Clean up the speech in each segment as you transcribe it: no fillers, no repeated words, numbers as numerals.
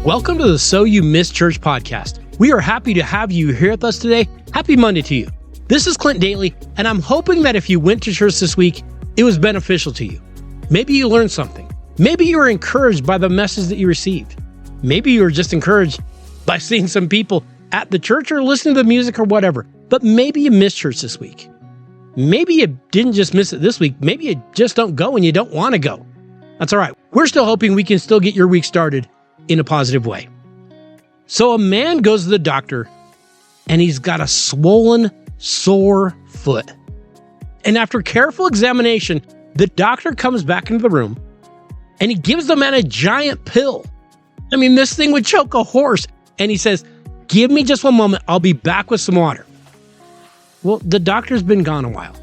Welcome to the So You Missed Church podcast. We are happy to have you here with us today. Happy Monday to you. This is Clint Daly, and I'm hoping that if you went to church this week, it was beneficial to you. Maybe you learned something. Maybe you were encouraged by the message that you received. Maybe you were just encouraged by seeing some people at the church or listening to the music or whatever. But maybe you missed church this week. Maybe you didn't just miss it this week. Maybe you just don't go and you don't want to go. That's all right. We're still hoping we can still get your week started in a positive way. So a man goes to the doctor and he's got a swollen, sore foot. And after careful examination, the doctor comes back into the room and he gives the man a giant pill. I mean, this thing would choke a horse. And he says, "Give me just one moment. I'll be back with some water." Well, the doctor's been gone a while.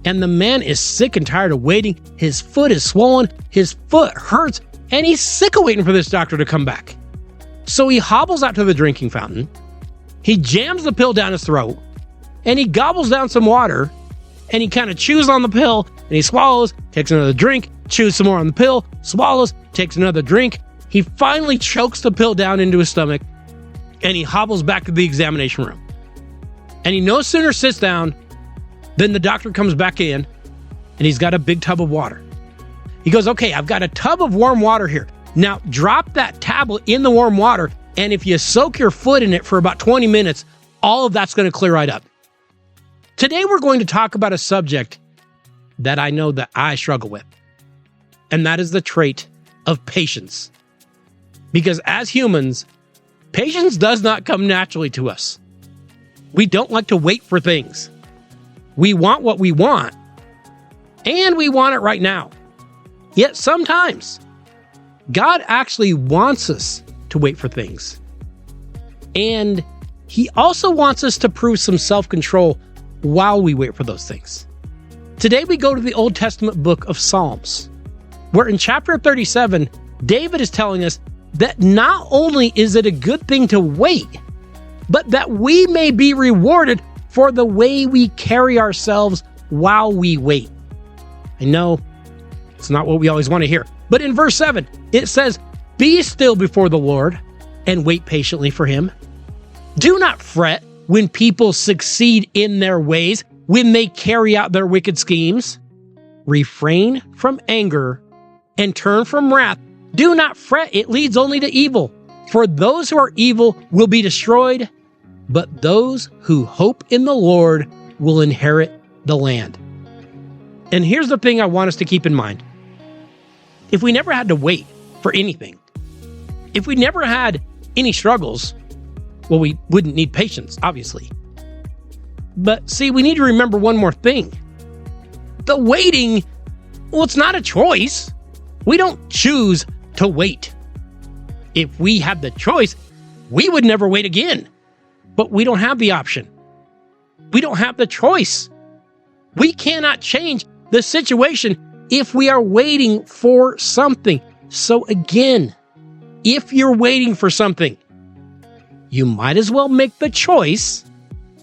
And the man is sick and tired of waiting. His foot is swollen. His foot hurts. And he's sick of waiting for this doctor to come back. So he hobbles out to the drinking fountain. He jams the pill down his throat. And he gobbles down some water. And he kind of chews on the pill. And he swallows, takes another drink, chews some more on the pill, swallows, takes another drink. He finally chokes the pill down into his stomach. And he hobbles back to the examination room. And he no sooner sits down than the doctor comes back in. And he's got a big tub of water. He goes, "Okay, I've got a tub of warm water here. Now drop that tablet in the warm water, and if you soak your foot in it for about 20 minutes, all of that's going to clear right up." Today we're going to talk about a subject that I know that I struggle with, and that is the trait of patience. Because as humans, patience does not come naturally to us. We don't like to wait for things. We want what we want, and we want it right now. Yet sometimes, God actually wants us to wait for things. And He also wants us to prove some self-control while we wait for those things. Today we go to the Old Testament book of Psalms, where in chapter 37, David is telling us that not only is it a good thing to wait, but that we may be rewarded for the way we carry ourselves while we wait. I know it's not what we always want to hear. But in verse 7, it says, "Be still before the Lord and wait patiently for Him. Do not fret when people succeed in their ways, when they carry out their wicked schemes. Refrain from anger and turn from wrath. Do not fret, it leads only to evil. For those who are evil will be destroyed, but those who hope in the Lord will inherit the land." And here's the thing I want us to keep in mind. If we never had to wait for anything, if we never had any struggles, well, we wouldn't need patience, obviously. But see, we need to remember one more thing. The waiting, well, it's not a choice. We don't choose to wait. If we had the choice, we would never wait again. But we don't have the option. We don't have the choice. We cannot change the situation if we are waiting for something. So again, if you're waiting for something, you might as well make the choice,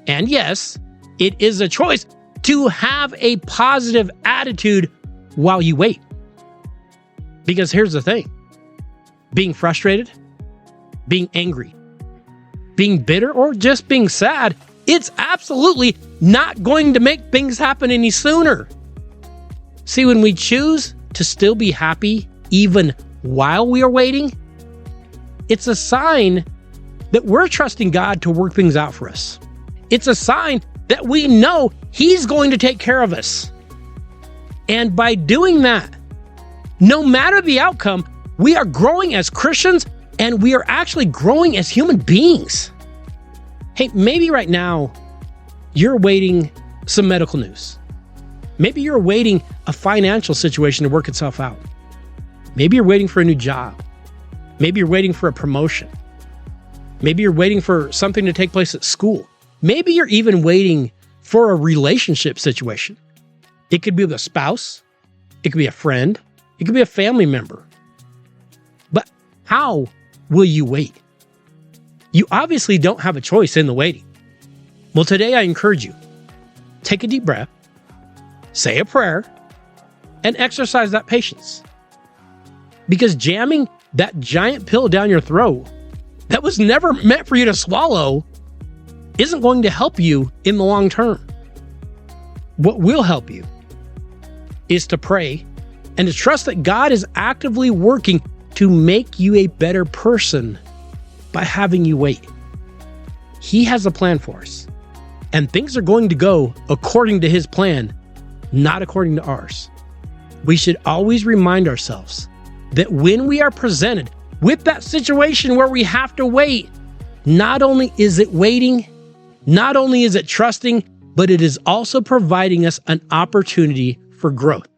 and yes, it is a choice, to have a positive attitude while you wait. Because here's the thing. Being frustrated, being angry, being bitter, or just being sad, it's absolutely not going to make things happen any sooner. See, when we choose to still be happy even while we are waiting, it's a sign that we're trusting God to work things out for us. It's a sign that we know He's going to take care of us. And by doing that, no matter the outcome, we are growing as Christians and we are actually growing as human beings. Hey, maybe right now you're waiting some medical news. Maybe you're waiting a financial situation to work itself out. Maybe you're waiting for a new job. Maybe you're waiting for a promotion. Maybe you're waiting for something to take place at school. Maybe you're even waiting for a relationship situation. It could be with a spouse. It could be a friend. It could be a family member. But how will you wait? You obviously don't have a choice in the waiting. Well, today I encourage you, take a deep breath, say a prayer, and exercise that patience. Because jamming that giant pill down your throat that was never meant for you to swallow isn't going to help you in the long term. What will help you is to pray and to trust that God is actively working to make you a better person by having you wait. He has a plan for us, and things are going to go according to his plan, not according to ours. We should always remind ourselves that when we are presented with that situation where we have to wait, not only is it waiting, not only is it trusting, but it is also providing us an opportunity for growth.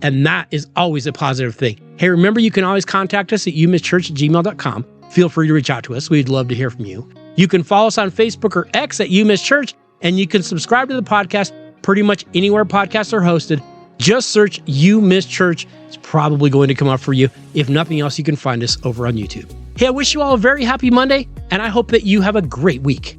And that is always a positive thing. Hey, remember, you can always contact us at youmisschurch@gmail.com. Feel free to reach out to us. We'd love to hear from you. You can follow us on Facebook or X at YouMissChurch, and you can subscribe to the podcast pretty much anywhere podcasts are hosted. Just search You Miss Church. It's probably going to come up for you. If nothing else, you can find us over on YouTube. Hey, I wish you all a very happy Monday, and I hope that you have a great week.